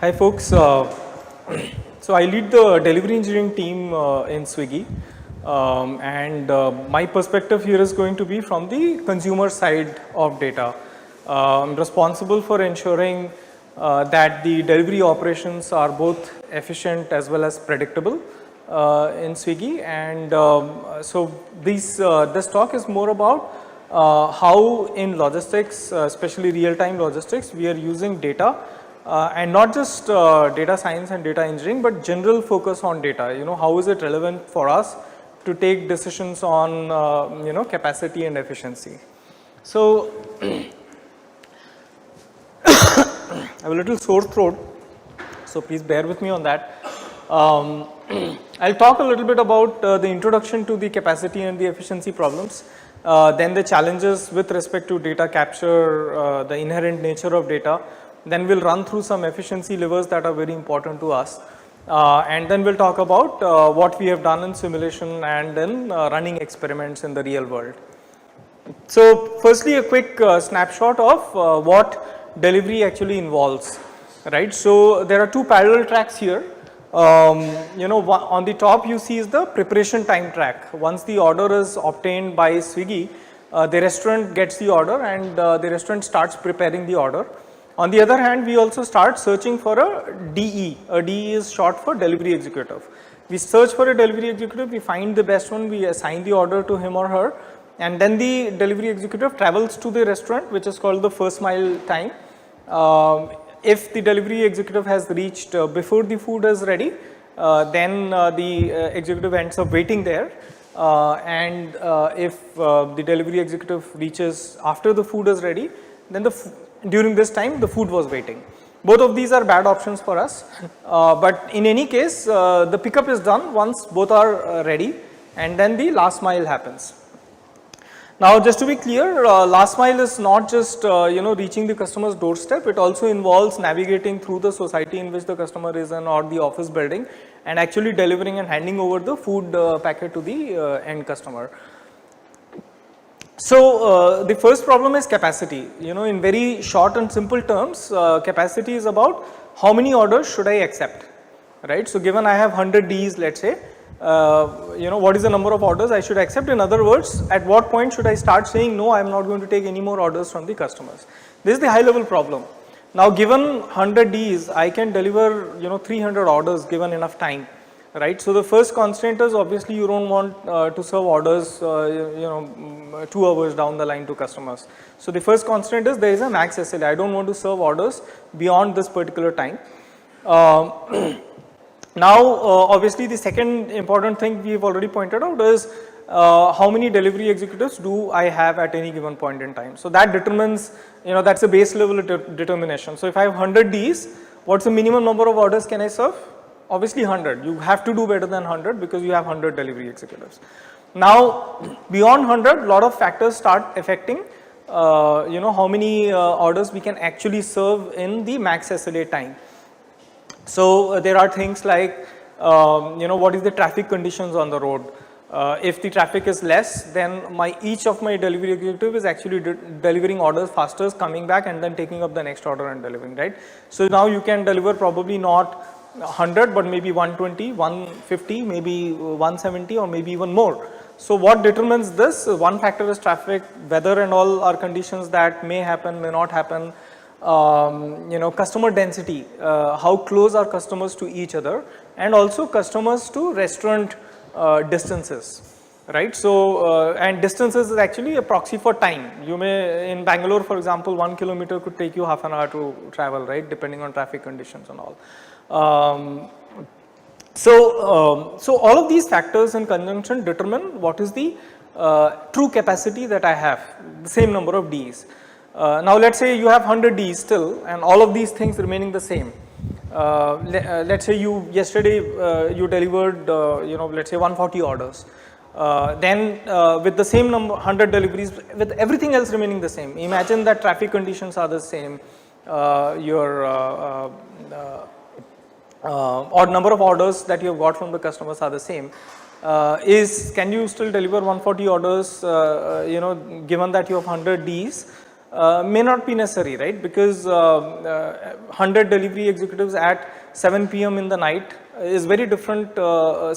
Hi folks, so I lead the delivery engineering team in Swiggy, and my perspective here is going to be from the consumer side of data. I'm responsible for ensuring that the delivery operations are both efficient as well as predictable in Swiggy, and so this talk is more about how in logistics, especially real-time logistics, we are using data. And not just data science and data engineering, but general focus on data. You know, how is it relevant for us to take decisions on capacity and efficiency? So I have a little sore throat, so please bear with me on that. I'll talk a little bit about the introduction to the capacity and the efficiency problems, then the challenges with respect to data capture, the inherent nature of data. Then we'll run through some efficiency levers that are very important to us, and then we'll talk about what we have done in simulation and then running experiments in the real world. So firstly, a quick snapshot of what delivery actually involves, right? So there are two parallel tracks here. On the top you see is the preparation time track. Once the order is obtained by Swiggy, the restaurant gets the order and the restaurant starts preparing the order. On the other hand, we also start searching for a DE. A DE is short for delivery executive. We search for a delivery executive, we find the best one, we assign the order to him or her, and then the delivery executive travels to the restaurant, which is called the first mile time. If the delivery executive has reached before the food is ready, then the executive ends up waiting there. And if the delivery executive reaches after the food is ready, then during this time the food was waiting. Both of these are bad options for us, but in any case the pickup is done once both are ready, and then the last mile happens. Now just to be clear, last mile is not just reaching the customer's doorstep, it also involves navigating through the society in which the customer is in or the office building and actually delivering and handing over the food packet to the end customer. So the first problem is capacity. In very short and simple terms, capacity is about how many orders should I accept, right? So given I have 100 Ds, let's say, what is the number of orders I should accept? In other words, at what point should I start saying, no, I am not going to take any more orders from the customers? This is the high level problem. Now given 100 Ds, I can deliver 300 orders given enough time. Right. So the first constraint is obviously you don't want to serve orders 2 hours down the line to customers. So the first constraint is there is a max SLA. I don't want to serve orders beyond this particular time. Now obviously the second important thing we have already pointed out is how many delivery executives do I have at any given point in time. So that determines, that's a base level determination. So if I have 100 Ds, what's the minimum number of orders can I serve? Obviously 100. You have to do better than 100 because you have 100 delivery executives. Now beyond 100, a lot of factors start affecting how many orders we can actually serve in the max SLA time. So there are things like what is the traffic conditions on the road. If the traffic is less, then each of my delivery executive is actually delivering orders faster, coming back and then taking up the next order and delivering, right? So now you can deliver probably not 100 but maybe 120, 150, maybe 170 or maybe even more. So what determines this? One factor is traffic, weather and all are conditions that may happen, may not happen. Customer density, how close are customers to each other, and also customers to restaurant distances, right? So and distances is actually a proxy for time. You may, in Bangalore for example, 1 kilometer could take you half an hour to travel, right, depending on traffic conditions and all. So all of these factors in conjunction determine what is the true capacity that I have, the same number of Ds. Now let's say you have 100 Ds still and all of these things remaining the same. Let's say yesterday you delivered let's say 140 orders. Then with the same number 100 deliveries, with everything else remaining the same, imagine that traffic conditions are the same, your or number of orders that you have got from the customers are the same. Can you still deliver 140 orders given that you have 100 Ds? may not be necessary, right? Because 100 delivery executives at 7 p.m. in the night is very different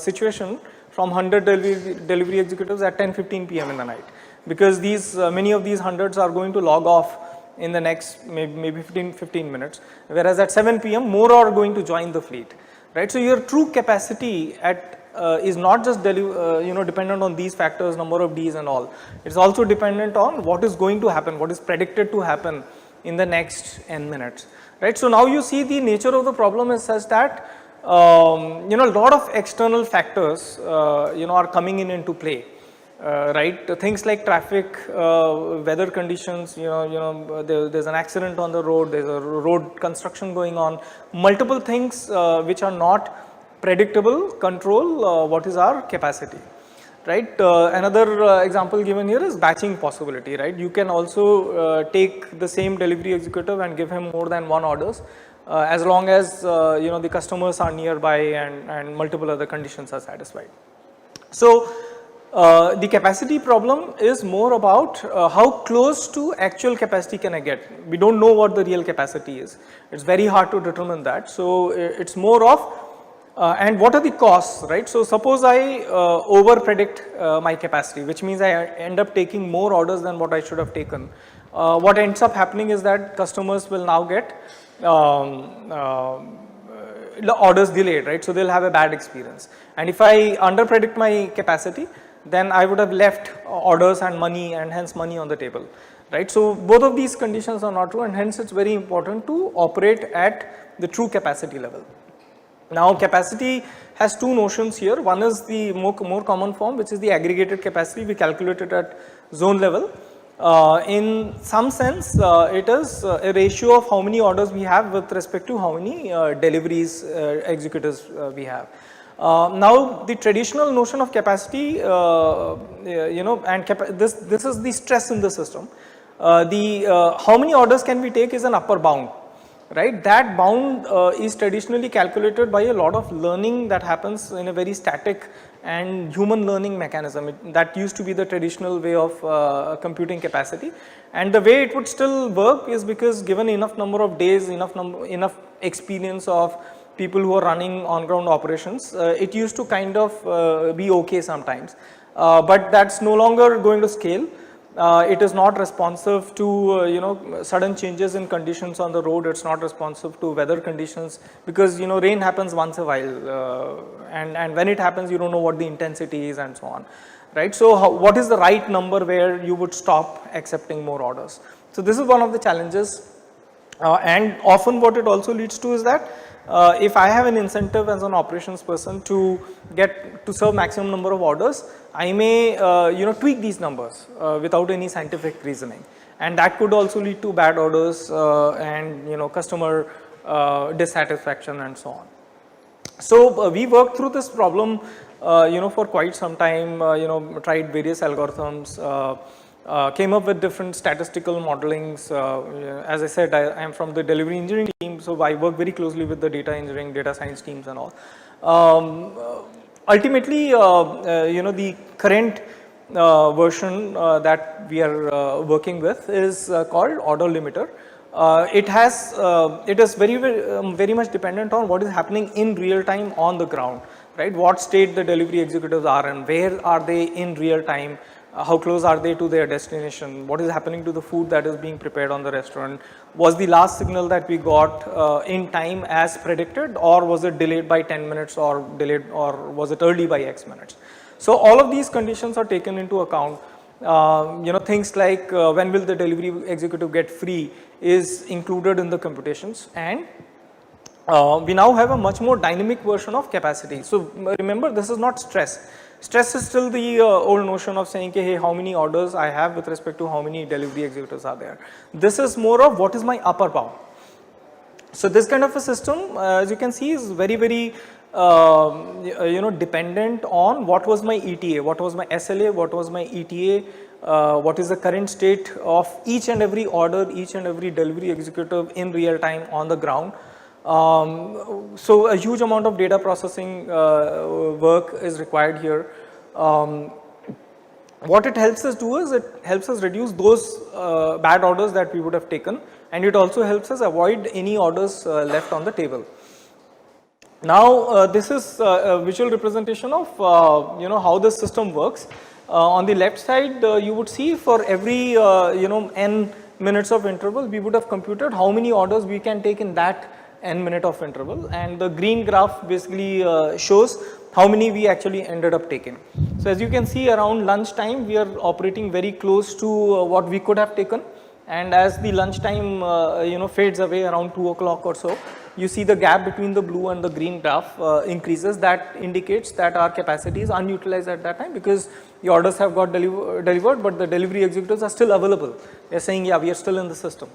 situation from 100 delivery executives at 10:15 p.m. in the night, because these many of these hundreds are going to log off in the next maybe 15 minutes, whereas at 7 p.m. more are going to join the fleet, right? So your true capacity at is not just dependent on these factors, number of Ds and all. It's also dependent on what is going to happen, what is predicted to happen in the next n minutes, right? So now you see the nature of the problem is such that a lot of external factors are coming into play. Right, things like traffic, weather conditions, there's an accident on the road, there's a road construction going on, multiple things which are not predictable control what is our capacity, right? Another example given here is batching possibility, right? You can also take the same delivery executive and give him more than one orders as long as the customers are nearby and multiple other conditions are satisfied. So the capacity problem is more about how close to actual capacity can I get. We don't know what the real capacity is. It's very hard to determine that. So it's more of and what are the costs, right? So suppose I over predict my capacity, which means I end up taking more orders than what I should have taken. What ends up happening is that customers will now get orders delayed, right? So they'll have a bad experience. And if I under predict my capacity, then I would have left orders and money and hence money on the table, right? So both of these conditions are not true, and hence it's very important to operate at the true capacity level. Now capacity has two notions here. One is the more common form, which is the aggregated capacity. We calculate it at zone level. In some sense, it is a ratio of how many orders we have with respect to how many deliveries executives we have. Now the traditional notion of capacity, and this is the stress in the system. How many orders can we take is an upper bound, right? That bound is traditionally calculated by a lot of learning that happens in a very static and human learning mechanism. That used to be the traditional way of computing capacity, and the way it would still work is because given enough number of days, enough experience of people who are running on ground operations, it used to kind of be okay sometimes, but that's no longer going to scale. It is not responsive to sudden changes in conditions on the road. It's not responsive to weather conditions, because rain happens once a while, and when it happens you don't know what the intensity is and so on, right? So what is the right number where you would stop accepting more orders? So this is one of the challenges, and often what it also leads to is that if I have an incentive as an operations person to serve maximum number of orders, I may tweak these numbers without any scientific reasoning, and that could also lead to bad orders and customer dissatisfaction and so on. So we worked through this problem for quite some time, tried various algorithms, came up with different statistical modelings. As I said, I am from the delivery engineering team, so I work very closely with the data engineering, data science teams and all. Ultimately, the current version that we are working with is called order limiter. It is very much dependent on what is happening in real time on the ground, right? What state the delivery executives are in, where are they in real time, how close are they to their destination, what is happening to the food that is being prepared on the restaurant, was the last signal that we got in time as predicted, or was it delayed by 10 minutes or was it early by X minutes. So all of these conditions are taken into account. Things like when will the delivery executive get free is included in the computations, and we now have a much more dynamic version of capacity. So remember, this is not stress. Stress is still the old notion of saying, hey, how many orders I have with respect to how many delivery executives are there. This is more of what is my upper bound. So this kind of a system, as you can see, is very, very dependent on what was my ETA, what was my SLA, what was my ETA, what is the current state of each and every order, each and every delivery executive in real time on the ground. So a huge amount of data processing work is required here. what it helps us do is it helps us reduce those bad orders that we would have taken, and it also helps us avoid any orders left on the table. Now, this is a visual representation of how the system works. On the left side, you would see for every n minutes of interval, we would have computed how many orders we can take in that n minute of interval, and the green graph basically shows how many we actually ended up taking. So, as you can see, around lunch time we are operating very close to what we could have taken, and as the lunch time fades away around 2 o'clock or so, you see the gap between the blue and the green graph increases. That indicates that our capacity is unutilized at that time, because the orders have got delivered, but the delivery executives are still available. They are saying, yeah, we are still in the system.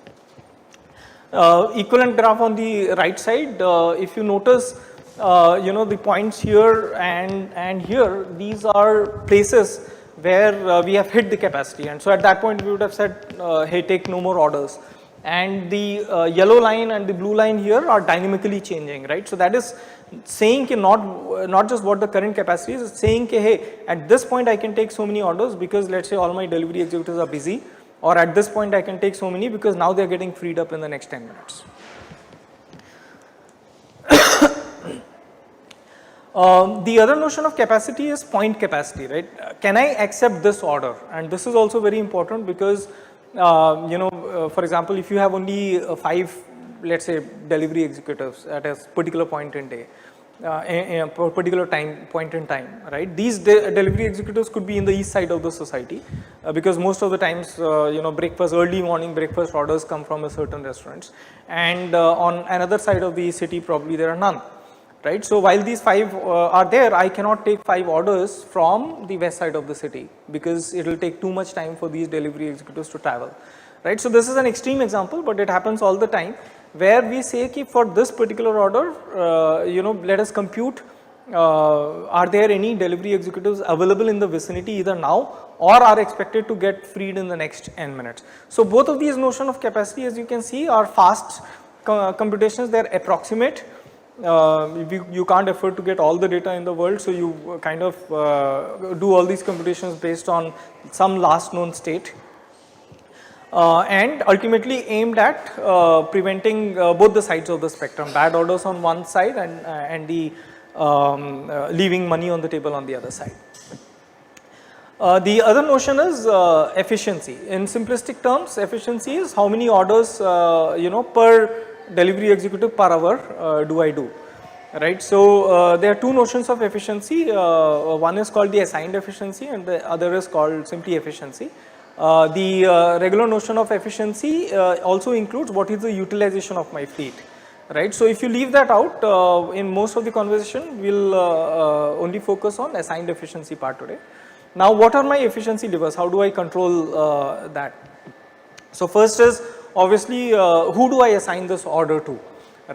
Equivalent graph on the right side, if you notice, the points here and here, these are places where we have hit the capacity, and so at that point we would have said, hey, take no more orders. And the yellow line and the blue line here are dynamically changing, right? So that is saying not just what the current capacity is, it's saying, hey, at this point I can take so many orders because let's say all my delivery executives are busy, or at this point I can take so many because now they are getting freed up in the next 10 minutes. The other notion of capacity is point capacity, right? Can I accept this order? And this is also very important because for example, if you have only 5, let's say, delivery executives at a particular point in day, in a particular point in time, right? These delivery executives could be in the east side of the society, because most of the times, early morning breakfast orders come from a certain restaurants, and on another side of the city, probably there are none. Right. So, while these 5 are there, I cannot take 5 orders from the west side of the city, because it will take too much time for these delivery executives to travel. Right. So, this is an extreme example, but it happens all the time, where we say ki for this particular order, let us compute, are there any delivery executives available in the vicinity either now or are expected to get freed in the next n minutes. So, both of these notion of capacity, as you can see, are fast computations, they are approximate. You can't afford to get all the data in the world, so you kind of do all these computations based on some last known state, and ultimately aimed at preventing both the sides of the spectrum, bad orders on one side and the leaving money on the table on the other side. The other notion is efficiency. In simplistic terms, efficiency is how many orders per delivery executive per hour do I do, right? So, there are 2 notions of efficiency, one is called the assigned efficiency and the other is called simply efficiency. The regular notion of efficiency also includes what is the utilization of my fleet, right? So, if you leave that out, in most of the conversation we will only focus on assigned efficiency part today. Now, what are my efficiency levers? How do I control that? So, first is obviously who do I assign this order to,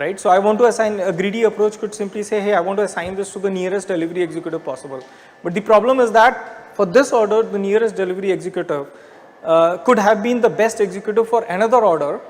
right? So, I want to assign, a greedy approach could simply say, hey, I want to assign this to the nearest delivery executive possible. But the problem is that for this order, the nearest delivery executive could have been the best executive for another order,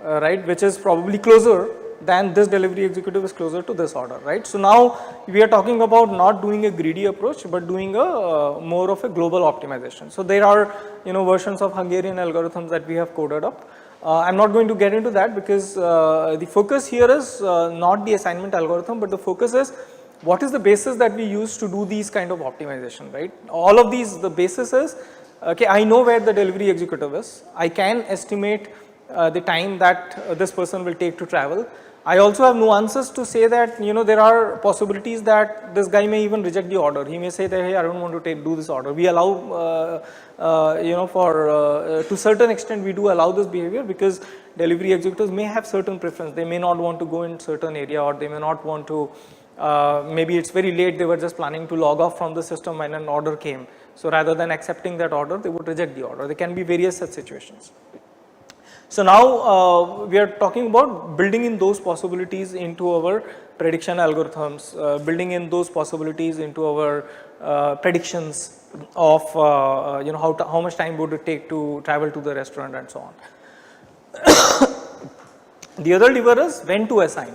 right, which is probably closer than this delivery executive is closer to this order, right. So, now we are talking about not doing a greedy approach, but doing a more of a global optimization. So, there are versions of Hungarian algorithms that we have coded up. I am not going to get into that, because the focus here is not the assignment algorithm, but the focus is what is the basis that we use to do these kind of optimization, right. All of these, the basis is, okay, I know where the delivery executive is, I can estimate the time that this person will take to travel. I also have nuances to say that there are possibilities that this guy may even reject the order. He may say that, hey, I don't want to do this order. We allow to certain extent we do allow this behavior, because delivery executives may have certain preference. They may not want to go in certain area, or they may not want to, maybe it's very late, they were just planning to log off from the system when an order came. So, rather than accepting that order, they would reject the order. There can be various such situations. So, now we are talking about building in those possibilities into our prediction algorithms, building in those possibilities into our predictions of how much time would it take to travel to the restaurant and so on. The other lever is when to assign,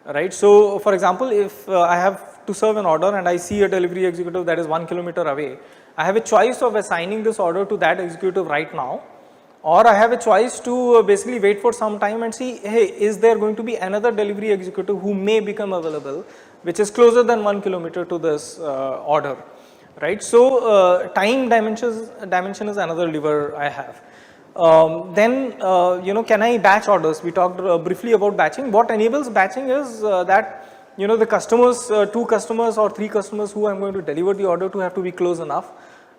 right. So, for example, if I have to serve an order and I see a delivery executive that is 1 kilometer away, I have a choice of assigning this order to that executive right now, or I have a choice to basically wait for some time and see, hey, is there going to be another delivery executive who may become available, which is closer than 1 kilometer to this order, right? So time dimension is another lever I have. Then can I batch orders? We talked briefly about batching. What enables batching is that the customers, 2 customers or 3 customers who I'm going to deliver the order to have to be close enough.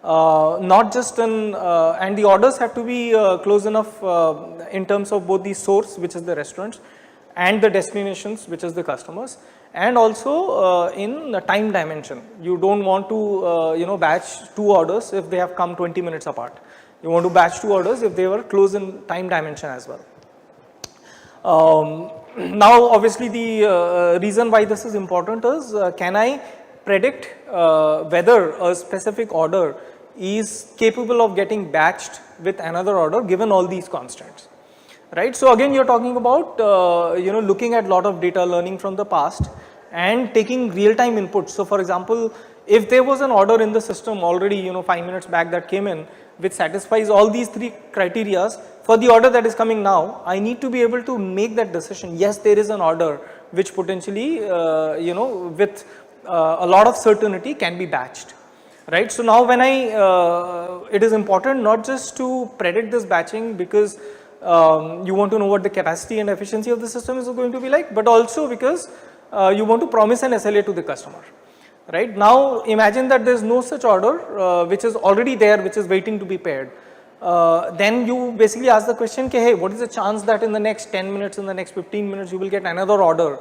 Not just in, and the orders have to be close enough in terms of both the source, which is the restaurants, and the destinations, which is the customers, and also in the time dimension. You don't want to batch 2 orders if they have come 20 minutes apart. You want to batch 2 orders if they were close in time dimension as well. Now obviously the reason why this is important is can I predict whether a specific order is capable of getting batched with another order given all these constants, right? So again you're talking about looking at lot of data, learning from the past and taking real time inputs. So for example, if there was an order in the system already 5 minutes back that came in which satisfies all these 3 criteria, for the order that is coming now, I need to be able to make that decision. Yes, there is an order which potentially with a lot of certainty can be batched, right? So now when it is important not just to predict this batching because you want to know what the capacity and efficiency of the system is going to be like, but also because you want to promise an SLA to the customer, right? Now imagine that there is no such order which is already there, which is waiting to be paired. Then you basically ask the question, okay, hey, what is the chance that in the next 10 minutes, in the next 15 minutes, you will get another order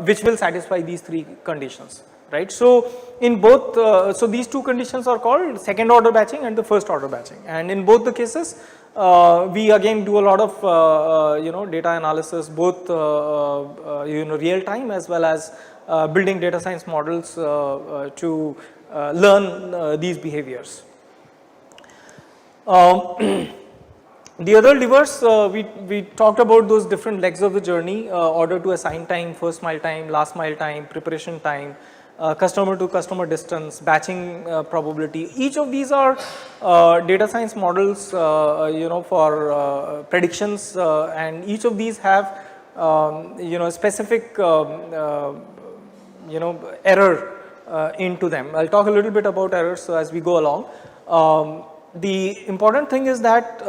which will satisfy these 3 conditions, right? So in both, so these 2 conditions are called second order batching and the first order batching, and in both the cases we again do a lot of data analysis, both real time as well as building data science models to learn these behaviors. The other levers, we talked about those different legs of the journey, order to assign time, first mile time, last mile time, preparation time, customer to customer distance, batching probability. Each of these are data science models for predictions, and each of these have specific error into them. I'll talk a little bit about errors as we go along. The important thing is that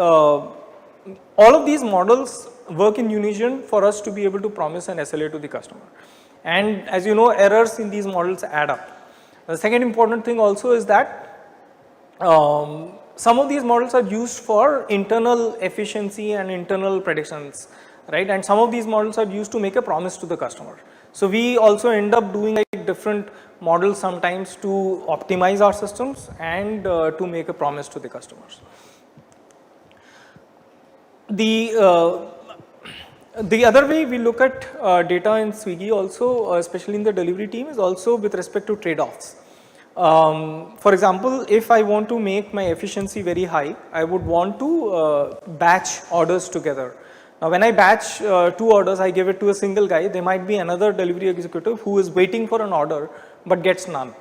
all of these models work in unison for us to be able to promise an SLA to the customer. And as you know, errors in these models add up. The second important thing also is that some of these models are used for internal efficiency and internal predictions, right? And some of these models are used to make a promise to the customer. So we also end up doing like different models sometimes to optimize our systems and to make a promise to the customers. The other way we look at data in Swiggy also, especially in the delivery team, is also with respect to trade-offs. For example, if I want to make my efficiency very high, I would want to batch orders together. Now when I batch 2 orders, I give it to a single guy, there might be another delivery executive who is waiting for an order but gets none,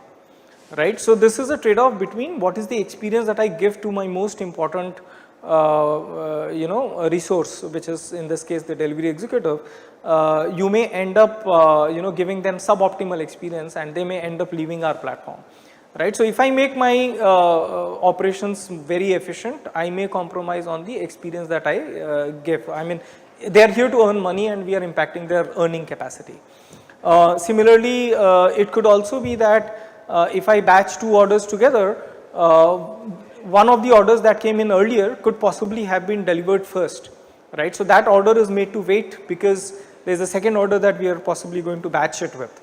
right? So this is a trade-off between what is the experience that I give to my most important resource, which is in this case the delivery executive. You may end up giving them suboptimal experience and they may end up leaving our platform, right? So if I make my operations very efficient, I may compromise on the experience that I give. I mean, they are here to earn money and we are impacting their earning capacity. Similarly, it could also be that if I batch 2 orders together, one of the orders that came in earlier could possibly have been delivered first, right? So that order is made to wait because there is a second order that we are possibly going to batch it with.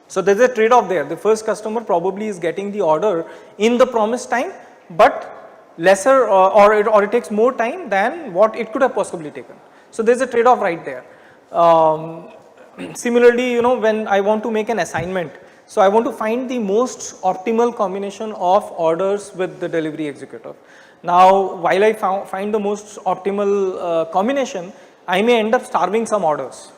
So there is a trade-off there. The first customer probably is getting the order in the promised time, but lesser or it takes more time than what it could have possibly taken. So there is a trade-off right there. Similarly, when I want to make an assignment, so I want to find the most optimal combination of orders with the delivery executive. Now, while I find the most optimal combination, I may end up starving some orders,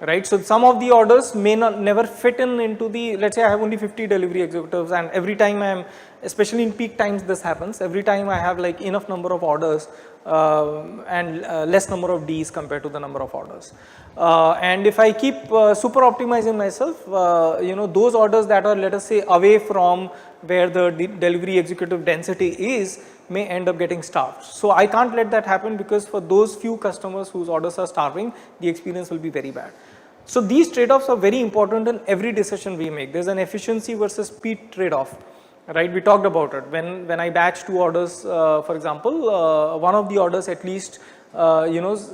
right? So some of the orders may not never fit into the, let's say I have only 50 delivery executives, and every time I am, especially in peak times this happens, every time I have like enough number of orders and less number of Ds compared to the number of orders. And if I keep super optimizing myself, those orders that are, let us say, away from where the delivery executive density is, may end up getting starved. So I can't let that happen, because for those few customers whose orders are starving, the experience will be very bad. So these trade-offs are very important in every decision we make. There's an efficiency versus speed trade-off, right? We talked about it. When I batch 2 orders, for example, one of the orders at least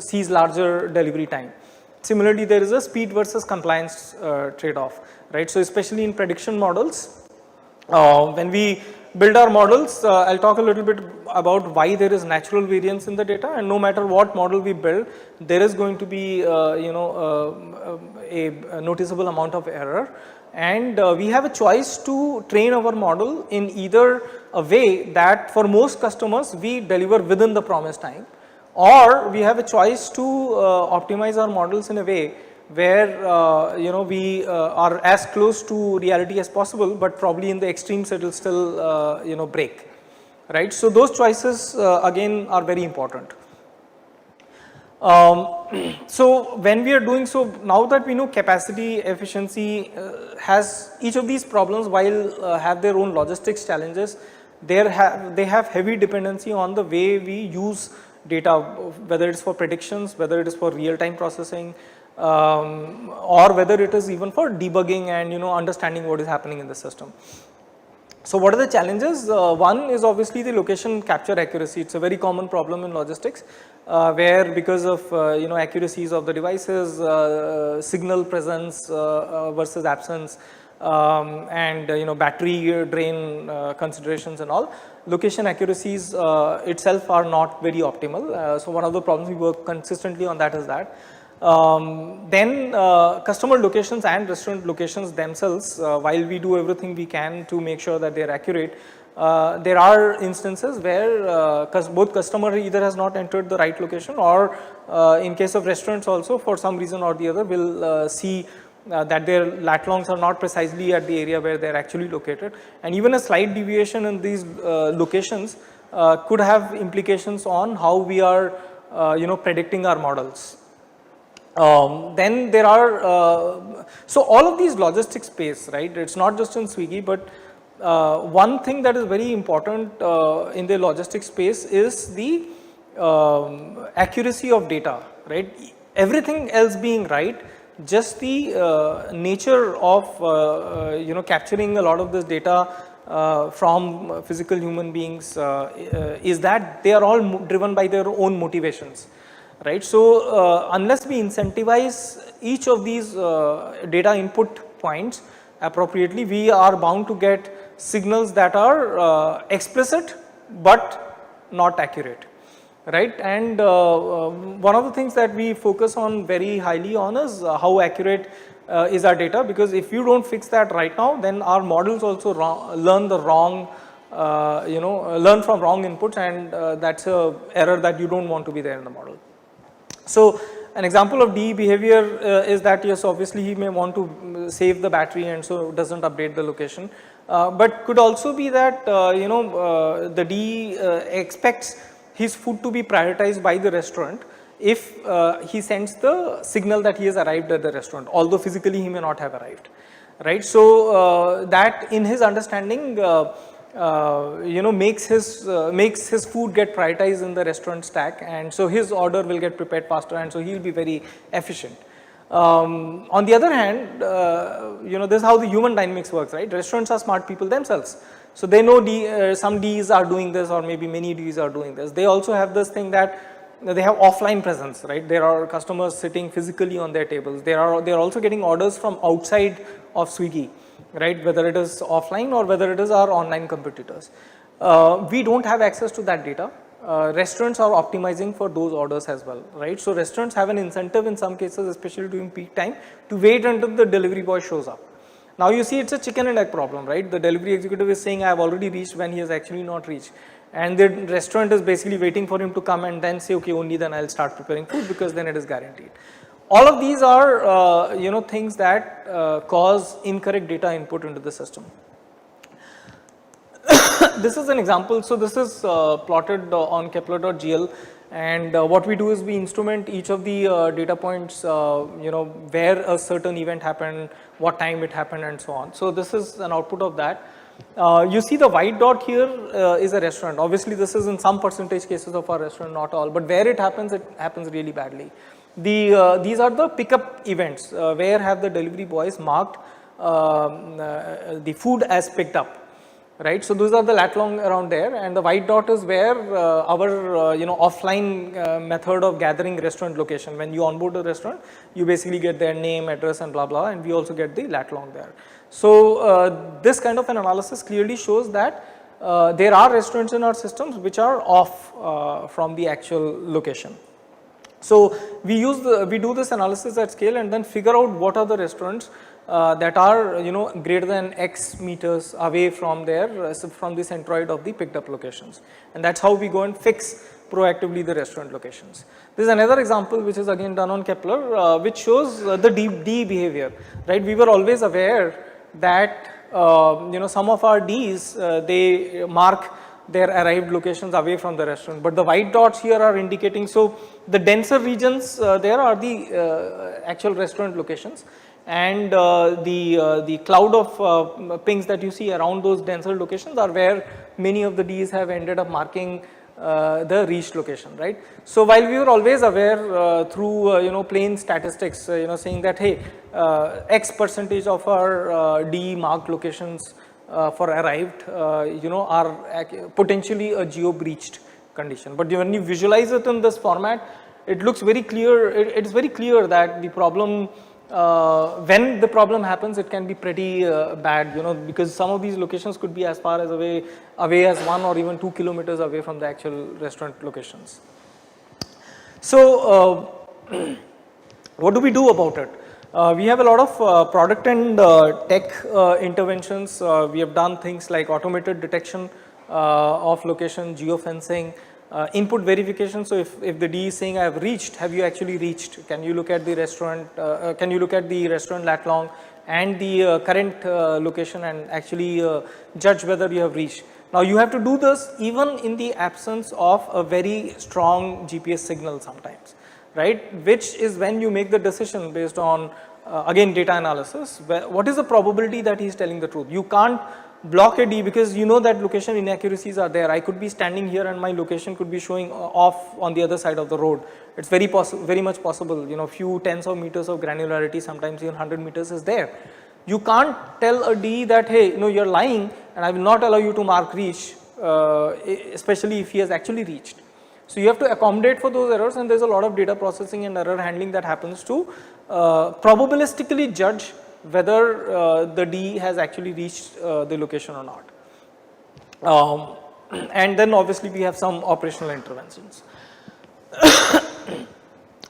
sees larger delivery time. Similarly, there is a speed versus compliance trade-off, right? So especially in prediction models, when we build our models, I'll talk a little bit about why there is natural variance in the data, and no matter what model we build, there is going to be a noticeable amount of error, and we have a choice to train our model in either a way that for most customers we deliver within the promised time, or we have a choice to optimize our models in a way where we are as close to reality as possible, but probably in the extremes it will still break, right? So those choices again are very important. So when we are doing so, now that we know capacity, efficiency has each of these problems, while have their own logistics challenges, they have heavy dependency on the way we use data, whether it's for predictions, whether it is for real-time processing, or whether it is even for debugging and understanding what is happening in the system. So what are the challenges? One is obviously the location capture accuracy. It's a very common problem in logistics, where because of accuracies of the devices, signal presence versus absence, and battery drain considerations and all, location accuracies itself are not very optimal. So one of the problems we work consistently on that is that. Then customer locations and restaurant locations themselves, while we do everything we can to make sure that they are accurate, there are instances where both customer either has not entered the right location, or in case of restaurants also, for some reason or the other, will see that their lat longs are not precisely at the area where they are actually located, and even a slight deviation in these locations could have implications on how we are predicting our models. Then there are, so all of these logistics space, right, it's not just in Swiggy, but one thing that is very important in the logistics space is the accuracy of data, right? Everything else being right, just the nature of capturing a lot of this data from physical human beings is that they are all driven by their own motivations, right? So unless we incentivize each of these data input points appropriately, we are bound to get signals that are explicit but not accurate, right? And one of the things that we focus on very highly on is how accurate is our data, because if you don't fix that right now, then our models also learn the wrong learn from wrong inputs, and that's a error that you don't want to be there in the model. So an example of DE behavior is that, yes, obviously he may want to save the battery and so doesn't update the location, but could also be that the DE expects his food to be prioritized by the restaurant if he sends the signal that he has arrived at the restaurant, although physically he may not have arrived, right? So that in his understanding makes his food get prioritized in the restaurant stack, and so his order will get prepared faster, and so he will be very efficient. On the other hand, this is how the human dynamics works, right? Restaurants are smart people themselves, so they know some Ds are doing this, or maybe many Ds are doing this. They also have this thing that they have offline presence, right? There are customers sitting physically on their tables. They are also getting orders from outside of Swiggy, right? Whether it is offline or whether it is our online competitors. We don't have access to that data. Restaurants are optimizing for those orders as well, right? So restaurants have an incentive in some cases, especially during peak time, to wait until the delivery boy shows up. Now you see it's a chicken and egg problem, right? The delivery executive is saying I have already reached when he has actually not reached. And the restaurant is basically waiting for him to come and then say, okay, only then I'll start preparing food, because then it is guaranteed. All of these are you know, things that cause incorrect data input into the system. This is an example. So this is plotted on Kepler.gl, and what we do is we instrument each of the data points, you know, where a certain event happened, what time it happened, and so on. So this is an output of that. You see the white dot here is a restaurant. Obviously this is in some percentage cases of our restaurant, not all, but where it happens really badly. These are the pickup events, where have the delivery boys marked the food as picked up. Right, so those are the lat long around there, and the white dot is where our you know, offline method of gathering restaurant location. When you onboard a restaurant, you basically get their name, address, and blah blah, and we also get the lat long there. So this kind of an analysis clearly shows that there are restaurants in our systems which are off from the actual location. So we do this analysis at scale and then figure out what are the restaurants that are, you know, greater than X meters away from their from the centroid of the picked up locations, and that's how we go and fix proactively the restaurant locations. This is another example which is again done on Kepler, which shows the D behavior. Right, we were always aware that you know, some of our Ds they mark their arrived locations away from the restaurant, but the white dots here are indicating, so the denser regions there are the actual restaurant locations, and the cloud of pings that you see around those denser locations are where many of the Ds have ended up marking the reached location, right. So while we were always aware through you know, plain statistics, you know, saying that hey, X percentage of our D marked locations for arrived, you know, are potentially a geo breached condition, but when you visualize it in this format, it looks very clear. It's very clear that the problem, when the problem happens, it can be pretty bad, you know, because some of these locations could be as far as away as 1 or even 2 kilometers away from the actual restaurant locations. So what do we do about it? We have a lot of product and tech interventions. We have done things like automated detection of location, geofencing, input verification. So if the D is saying I have reached, have you actually reached? Can you look at the restaurant, can you look at the restaurant lat long and the current location and actually judge whether you have reached. Now you have to do this even in the absence of a very strong GPS signal sometimes, right, which is when you make the decision based on again data analysis, what is the probability that he is telling the truth. You can't block a D because you know that location inaccuracies are there. I could be standing here and my location could be showing off on the other side of the road. It's very much possible, you know, few tens of meters of granularity, sometimes even 100 meters is there. You can't tell a D that hey, no, you're lying and I will not allow you to mark reach, especially if he has actually reached. So you have to accommodate for those errors, and there's a lot of data processing and error handling that happens to probabilistically judge whether the D has actually reached the location or not. And then obviously we have some operational interventions.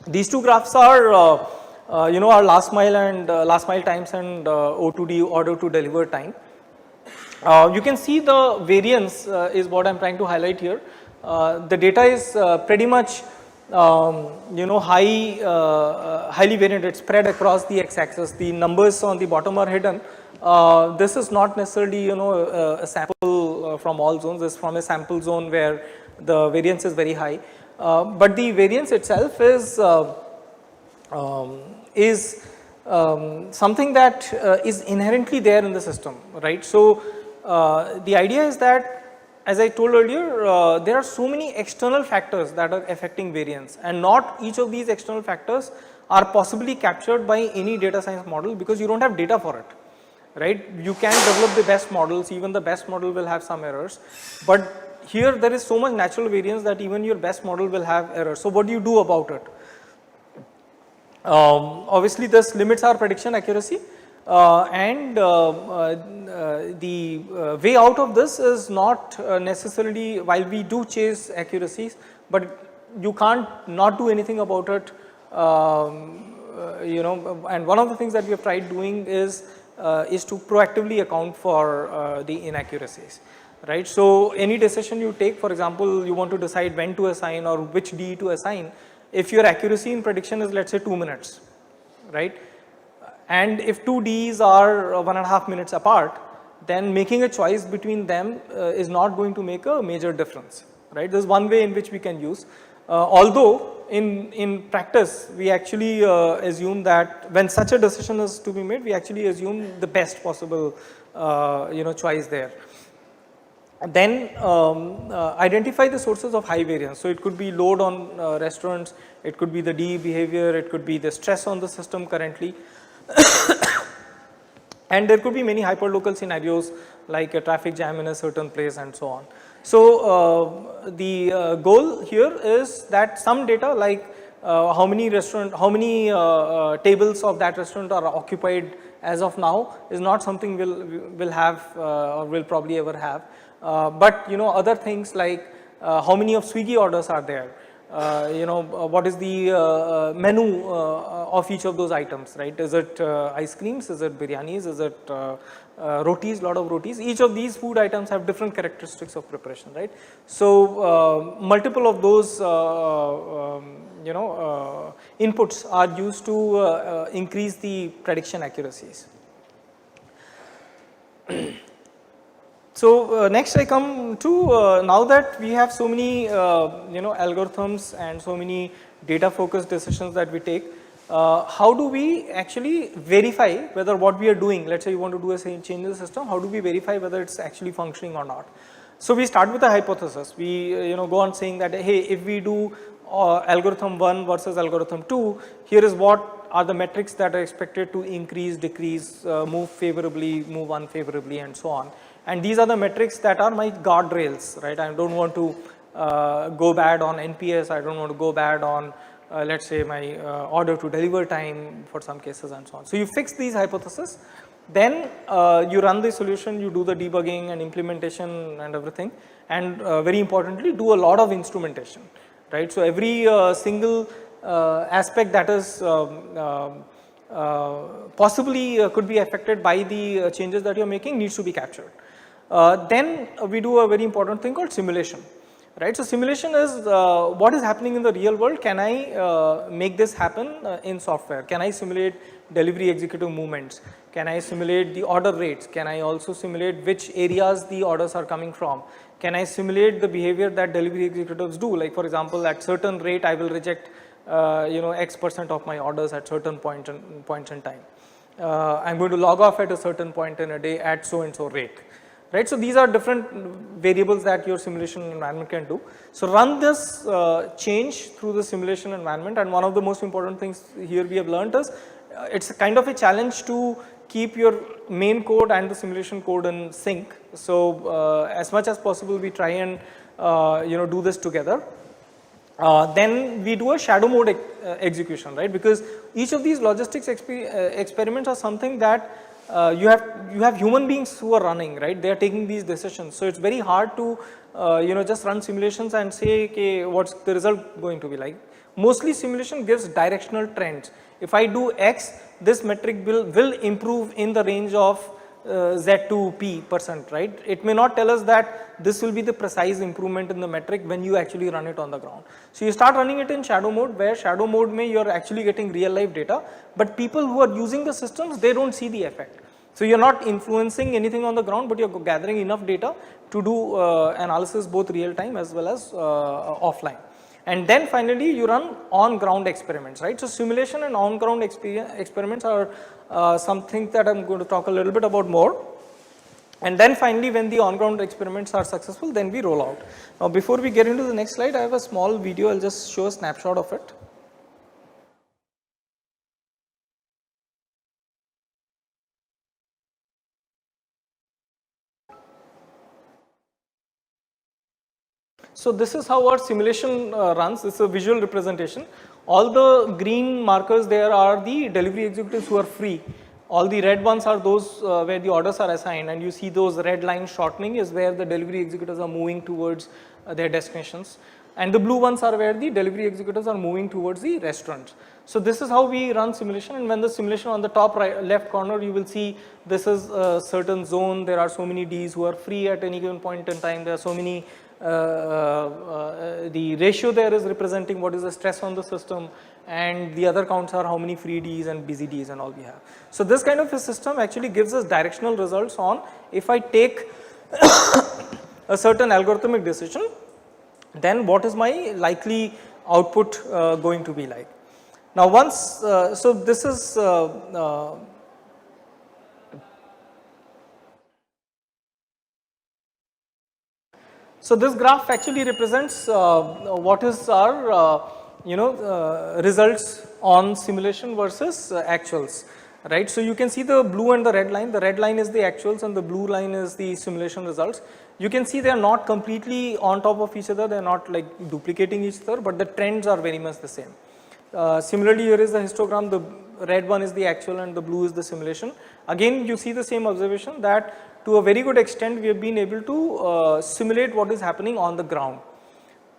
These two graphs are you know, our last mile times and O2D, order to deliver time. You can see the variance is what I'm trying to highlight here. The data is pretty much you know, highly variant. It's spread across the x-axis. The numbers on the bottom are hidden. This is not necessarily, you know, a sample from all zones. This is from a sample zone where the variance is very high. But the variance itself is something that is inherently there in the system, right? So the idea is that, as I told earlier, there are so many external factors that are affecting variance, and not each of these external factors are possibly captured by any data science model because you don't have data for it, right? You can develop the best models, even the best model will have some errors, but here there is so much natural variance that even your best model will have errors. So what do you do about it? Obviously this limits our prediction accuracy. And the way out of this is not necessarily, while we do chase accuracies, but you can't not do anything about it, you know, and one of the things that we have tried doing is to proactively account for the inaccuracies, right. So any decision you take, for example, you want to decide when to assign or which D to assign, if your accuracy in prediction is, let's say, 2 minutes, right? And if two Ds are 1.5 minutes apart, then making a choice between them is not going to make a major difference, right? There's one way in which we can use. Although in practice, we actually assume that when such a decision is to be made, we actually assume the best possible choice there. Then identify the sources of high variance. So it could be load on restaurants, it could be the DE behavior, it could be the stress on the system currently. And there could be many hyperlocal scenarios like a traffic jam in a certain place and so on. So the goal here is that some data like how many tables of that restaurant are occupied as of now is not something we'll have or will probably ever have. But other things like how many of Swiggy orders are there, what is the menu of each of those items, right? Is it ice creams, is it biryanis, is it rotis, lot of rotis? Each of these food items have different characteristics of preparation, right? So multiple of those inputs are used to increase the prediction accuracies. So next I come to now that we have so many algorithms and so many data focused decisions that we take, how do we actually verify whether what we are doing, let's say you want to do a change in the system, how do we verify whether it's actually functioning or not? So we start with a hypothesis. We go on saying that, hey, if we do algorithm 1 versus algorithm 2, here is what are the metrics that are expected to increase, decrease, move favorably, move unfavorably, and so on. And these are the metrics that are my guardrails, right? I don't want to go bad on NPS, I don't want to go bad on let's say my order to deliver time for some cases and so on. So you fix these hypotheses, then you run the solution, you do the debugging and implementation and everything, and very importantly do a lot of instrumentation, right? So every single aspect that is possibly could be affected by the changes that you're making needs to be captured. Then we do a very important thing called simulation, right? So simulation is what is happening in the real world. Can I make this happen in software? Can I simulate delivery executive movements? Can I simulate the order rates? Can I also simulate which areas the orders are coming from? Can I simulate the behavior that delivery executives do? Like for example, at certain rate I will reject X% of my orders at certain points in time. I'm going to log off at a certain point in a day at so and so rate. Right, so these are different variables that your simulation environment can do. So run this change through the simulation environment, and one of the most important things here we have learned is it's a kind of a challenge to keep your main code and the simulation code in sync. So as much as possible we try and do this together. Then we do a shadow mode execution, right? Because each of these logistics experiments are something that you have human beings who are running, right? They are taking these decisions. So it's very hard to just run simulations and say, okay, what's the result going to be like? Mostly simulation gives directional trends. If I do X, this metric will improve in the range of Z to P%, right? It may not tell us that this will be the precise improvement in the metric when you actually run it on the ground. So you start running it in shadow mode, where shadow mode you're actually getting real life data, but people who are using the systems, they don't see the effect. So you're not influencing anything on the ground, but you're gathering enough data to do analysis both real time as well as offline. And then finally you run on ground experiments, right? So simulation and on ground experiments are something that I'm going to talk a little bit about more. And then finally when the on ground experiments are successful, then we roll out. Now before we get into the next slide, I have a small video. I'll just show a snapshot of it. So this is how our simulation runs. This is a visual representation. All the green markers there are the delivery executives who are free. All the red ones are those where the orders are assigned, and you see those red lines shortening is where the delivery executives are moving towards their destinations. And the blue ones are where the delivery executives are moving towards the restaurants. So this is how we run simulation, and when the simulation on the top left corner, you will see this is a certain zone. There are so many Ds who are free at any given point in time. There are so many the ratio there is representing what is the stress on the system, and the other counts are how many free Ds and busy Ds and all we have. So this kind of a system actually gives us directional results on if I take a certain algorithmic decision, then what is my likely output going to be like. Now once, so this is so this graph actually represents what is our results on simulation versus actuals, right. So you can see the blue and the red line. The red line is the actuals and the blue line is the simulation results. You can see they are not completely on top of each other, they are not like duplicating each other, but the trends are very much the same. Similarly, here is the histogram, the red one is the actual and the blue is the simulation. Again, you see the same observation that to a very good extent we have been able to simulate what is happening on the ground,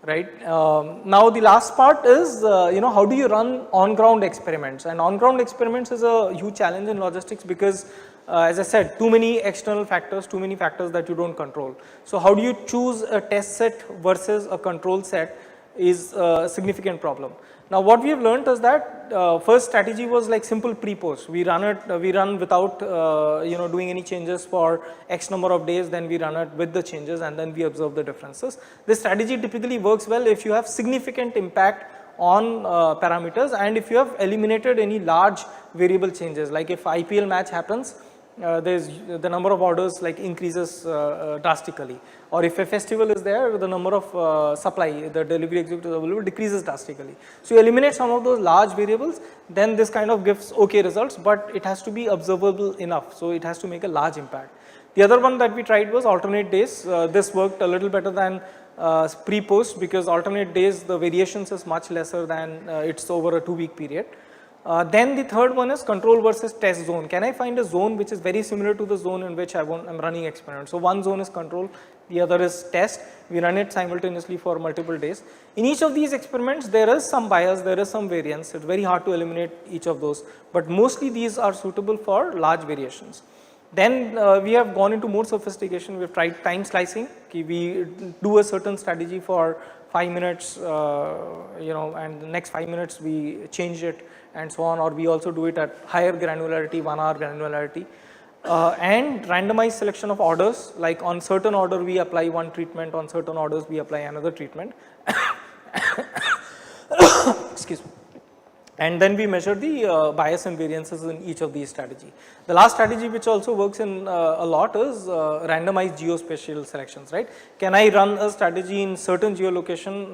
right. Now the last part is how do you run on ground experiments, and on ground experiments is a huge challenge in logistics because as I said, too many external factors, too many factors that you don't control. So how do you choose a test set versus a control set is a significant problem. Now what we have learned is that first strategy was like simple pre-post. We run it, we run without doing any changes for X number of days, then we run it with the changes and then we observe the differences. This strategy typically works well if you have significant impact on parameters and if you have eliminated any large variable changes, like if IPL match happens, there's the number of orders like increases drastically, or if a festival is there, the number of supply, the delivery executives available decreases drastically. So you eliminate some of those large variables, then this kind of gives okay results, but it has to be observable enough, so it has to make a large impact. The other one that we tried was alternate days. This worked a little better than pre-post because alternate days the variations is much lesser than it's over a 2-week period. Then the third one is control versus test zone. Can I find a zone which is very similar to the zone in which I'm running experiments? So one zone is control, the other is test. We run it simultaneously for multiple days. In each of these experiments, there is some bias, there is some variance. It's very hard to eliminate each of those, but mostly these are suitable for large variations. Then we have gone into more sophistication. We've tried time slicing. We do a certain strategy for 5 minutes, and the next 5 minutes we change it and so on, or we also do it at higher granularity, 1 hour granularity. And randomized selection of orders, like on certain order we apply one treatment, on certain orders we apply another treatment. Excuse me. And then we measure the bias and variances in each of these strategy. The last strategy which also works in a lot is randomized geospatial selections, right? Can I run a strategy in certain geolocation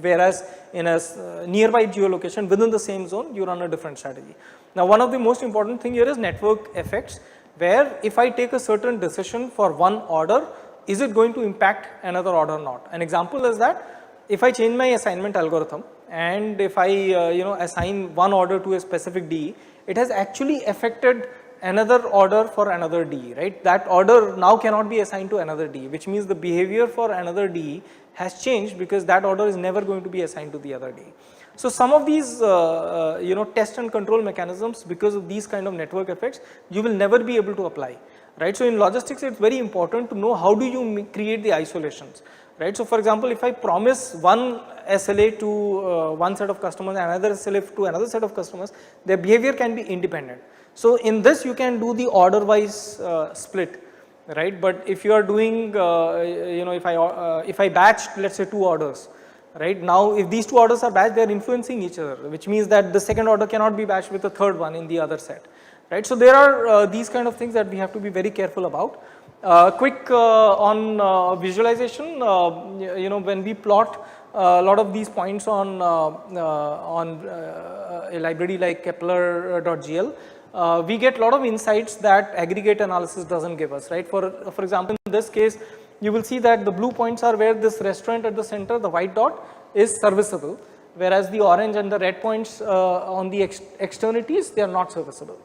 whereas in a nearby geolocation within the same zone you run a different strategy. Now one of the most important thing here is network effects, where if I take a certain decision for one order, is it going to impact another order or not? An example is that if I change my assignment algorithm and if I assign one order to a specific DE, it has actually affected another order for another DE, right? That order now cannot be assigned to another DE, which means the behavior for another DE has changed because that order is never going to be assigned to the other DE. So some of these test and control mechanisms, because of these kind of network effects, you will never be able to apply, right? So in logistics it's very important to know how do you create the isolations, right? So for example, if I promise one SLA to one set of customers and another SLA to another set of customers, their behavior can be independent. So in this you can do the order wise split, right? But if you are doing if I batched let's say 2 orders, right? Now if these 2 orders are batched, they are influencing each other, which means that the second order cannot be batched with the third one in the other set, right? So there are these kind of things that we have to be very careful about. Quick on visualization, when we plot a lot of these points on a library like Kepler.gl, we get a lot of insights that aggregate analysis doesn't give us, right? For example, in this case, you will see that the blue points are where this restaurant at the center, the white dot, is serviceable, whereas the orange and the red points on the externalities, they are not serviceable.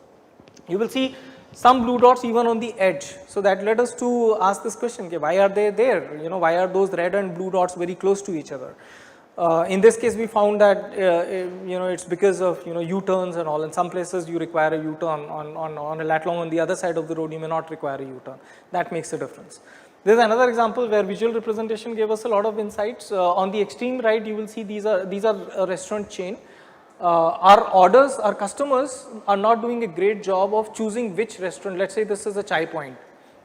You will see some blue dots even on the edge. So that led us to ask this question, okay, why are they there? Why are those red and blue dots very close to each other? In this case, we found that it's because of U-turns and all. In some places, you require a U-turn on a lat long. On the other side of the road, you may not require a U-turn. That makes a difference. There's another example where visual representation gave us a lot of insights. On the extreme right, you will see these are a restaurant chain. Our customers are not doing a great job of choosing which restaurant. Let's say this is a Chai Point.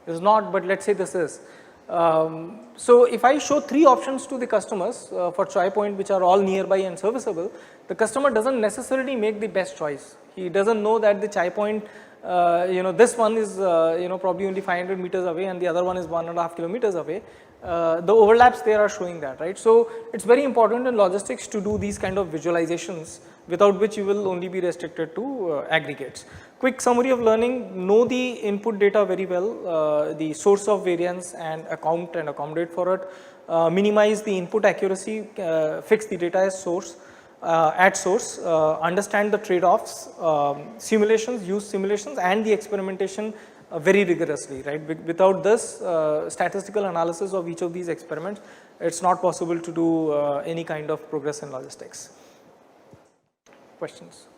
It's not, but let's say this is. So if I show 3 options to the customers for Chai Point, which are all nearby and serviceable, the customer doesn't necessarily make the best choice. He doesn't know that the Chai Point, this one is probably only 500 meters away and the other one is 1.5 kilometers away. The overlaps there are showing that, right? So it's very important in logistics to do these kind of visualizations, without which you will only be restricted to aggregates. Quick summary of learning: know the input data very well, the source of variance and account and accommodate for it. Minimize the input accuracy, fix the data as source, at source, understand the trade-offs, simulations, use simulations and the experimentation very rigorously, right? Without this statistical analysis of each of these experiments, it's not possible to do any kind of progress in logistics. Questions?